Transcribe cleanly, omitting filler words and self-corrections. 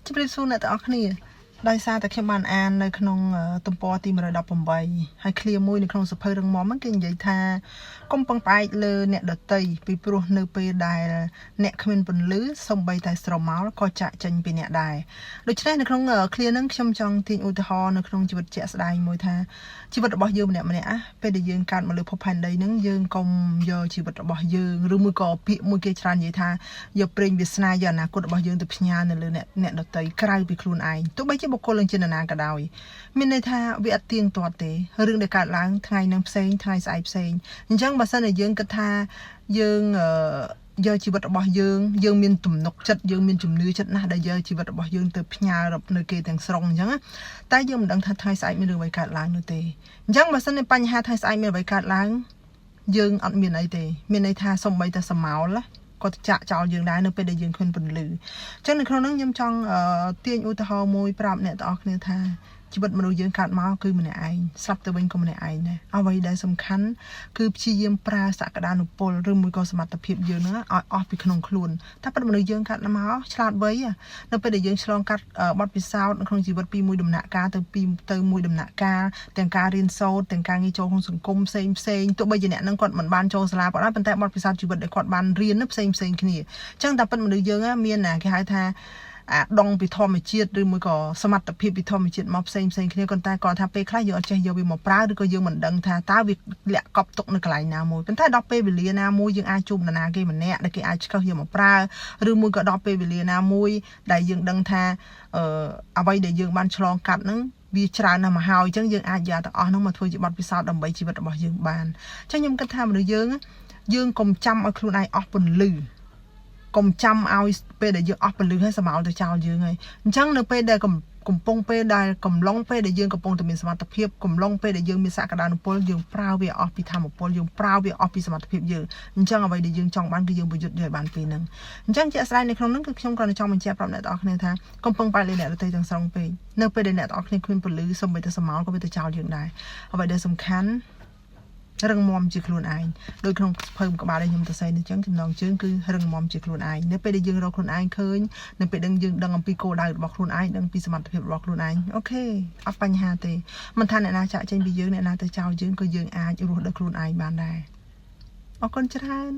ជម្រាបសួរអ្នកទាំងអស់គ្នាដោយសារតែខ្ញុំបានអាននៅក្នុងទំព័រទី118ហើយឃ្លាមួយនៅក្នុងសភៅរឹងមាំហ្នឹងគេនិយាយថាកុំពឹងផ្អែកលើអ្នកដតីពីព្រោះនៅពេលដែលអ្នកគ្មានពន្លឺសំបីតែស្រមោលក៏ចាក់ចេញពីអ្នកដែរដូច្នេះនៅក្នុងឃ្លាហ្នឹងខ្ញុំចង់ទាញឧទាហរណ៍នៅក្នុងជីវិតជាក់ស្ដែងមួយថាជីវិតរបស់យើងម្នាក់ៗពេលដែលយើងកើតមកលើភពផែនដីហ្នឹងយើងកុំយកជីវិតរបស់យើងឬមួយក៏ពាក្យមួយគេច្រើននិយាយថាយកព្រេងវាសនាយកអនាគតរបស់យើងទៅផ្ញើនៅលើអ្នកដតីក្រៅពីខ្លួនឯងទោះបីជាបុគ្គលនឹងជានរណាក៏ដោយមានន័យថាវាអត់ទៀងទាត់ទេរឿងដែលកើតឡើងថ្ងៃនឹងផ្សេងថ្ងៃស្អែកផ្សេងអញ្ចឹងបើសិនជាយើងគិតថាយើងយកជីវិតរបស់យើងមានទំនុកចិត្តយើងមានជំនឿចិត្តណាស់ដែលយកជីវិតរបស់យើងទៅផ្ញើនៅគេទាំងស្រុងអញ្ចឹងតែយើងមិនដឹងថាថ្ងៃស្អែកមានរឿងអ្វីកើតឡើងនោះទេអញ្ចឹងបើសិនជាបញ្ហាថ្ងៃស្អែកមានអ្វីកើតឡើងយើងអត់មានអីទេមានន័យថាសំបីតែសមោលក៏ចាក់ចោលយើងដែរនៅពេលដែលយើងគ្មានពន្លឺអញ្ចឹងនៅក្នុងនោះខ្ញុំចង់ទាញឧទាហរណ៍មួយប្រាប់អ្នកទាំងអស់គ្នាថាជីវិតមនុស្សយើងកើតមកគឺម្នាក់ឯងស្លាប់ទៅវិញក៏ម្នាក់ឯងដែរអ្វីដែលសំខាន់គឺព្យាយាមប្រើសក្តានុពលឬមួយក៏សមត្ថភាពយើងហ្នឹងឲ្យអស់ពីក្នុងខ្លួនតែប៉ុន្តែមនុស្សយើងកើតមកឆ្លាតវៃនៅពេលដែលយើងឆ្លងកាត់បទពិសោធន៍នៅក្នុងជីវិតពីមួយដំណាក់កាលទៅមួយដំណាក់កាលទាំងការរៀនសូត្រទាំងការងារចូលក្នុងសង្គមផ្សេងទោះបីជាអ្នកហ្នឹងគាត់មិនបានចូលសាលាក៏ដោយប៉ុន្តែបទពិសោធន៍ជីវិតដែលគាត់បានរៀនផ្សេងគ្នាអញ្ចឹងតែប៉ុន្តែមនុស្សយើងមានគេហៅថាដងពីធម្មជាតិឬមួយក៏សមត្ថភាពពីធម្មជាតិមកផ្សេងគ្នាប៉ុន្តែគាត់ថាពេលខ្លះយើងអត់ចេះយកវាមកប្រើឬក៏យើងមិនដឹងថាតើវាលាក់កប់ទុកនៅកន្លែងណាមួយប៉ុន្តែដល់ពេលវេលាណាមួយយើងអាចជួបនរណាគេម្នាក់ដែលគេអាចឆ្កឹះយកមកប្រើឬមួយក៏ដល់ពេលវេលាណាមួយដែលយើងដឹងថាអ្វីដែលយើងបានឆ្លងកាត់ហ្នឹងវាច្រើនណាស់មកហើយអញ្ចឹងយើងអាចយកទាំងអស់ហ្នឹងមកធ្វើជាបទពិសោធន៍ដើម្បីជីវិតរបស់យើងបានអញ្ចឹងខ្ញុំគិតថាមនុស្សយើងកុំចាំឲ្យខ្លួនឯងអស់ពន្លឺកុំចាំឲ្យពេលដែលយើងអស់ពលឺហើយសមោលទៅចោលយើងហើយអញ្ចឹងនៅពេលដែលកំឡុងពេលដែលយើងកំពុងតែមានសមត្ថភាពកំឡុងពេលដែលយើងមានសក្តានុពលយើងប្រើវាអស់ពីធម៌ពលយើងប្រើវាអស់ពីសមត្ថភាពយើងអញ្ចឹងអ្វីដែលយើងចង់បានគឺយើងប្រយុទ្ធយកបានពេលហ្នឹងអញ្ចឹងជាក់ស្ដែងនៅក្នុងហ្នឹងគឺខ្ញុំគ្រាន់តែចង់បញ្ជាក់ប្រាប់អ្នកទាំងអស់គ្នាថាកុំពឹងផ្អែកលើអ្នកដទៃទាំងស្រុងពេកនៅពេលដែលអ្នកទាំងអស់គ្នាគ្មានពលឺសូម្បីតែសមោលក៏វាទៅចោលយើងដែរអ្វីដែលសំខាន់រឹងមាំជាខ្លួនឯងដោយក្នុងភើមក្បាលដែលខ្ញុំទៅសេអញ្ចឹងចំណងជើងគឺរឹងមាំជាខ្លួនឯងនៅពេលដែលយើងរកខ្លួនឯងឃើញនៅពេលដែលយើងដឹងអំពីគោលដៅរបស់ខ្លួនឯងដឹងពីសមត្ថភាពរបស់ខ្លួនឯងអូខេអត់បញ្ហាទេមិនថាអ្នកណាចាក់ចេញពីយើងអ្នកណាទៅចោលយើងក៏យើងអាចរស់ដោយខ្លួនឯងបានដែរអរគុណច្រើន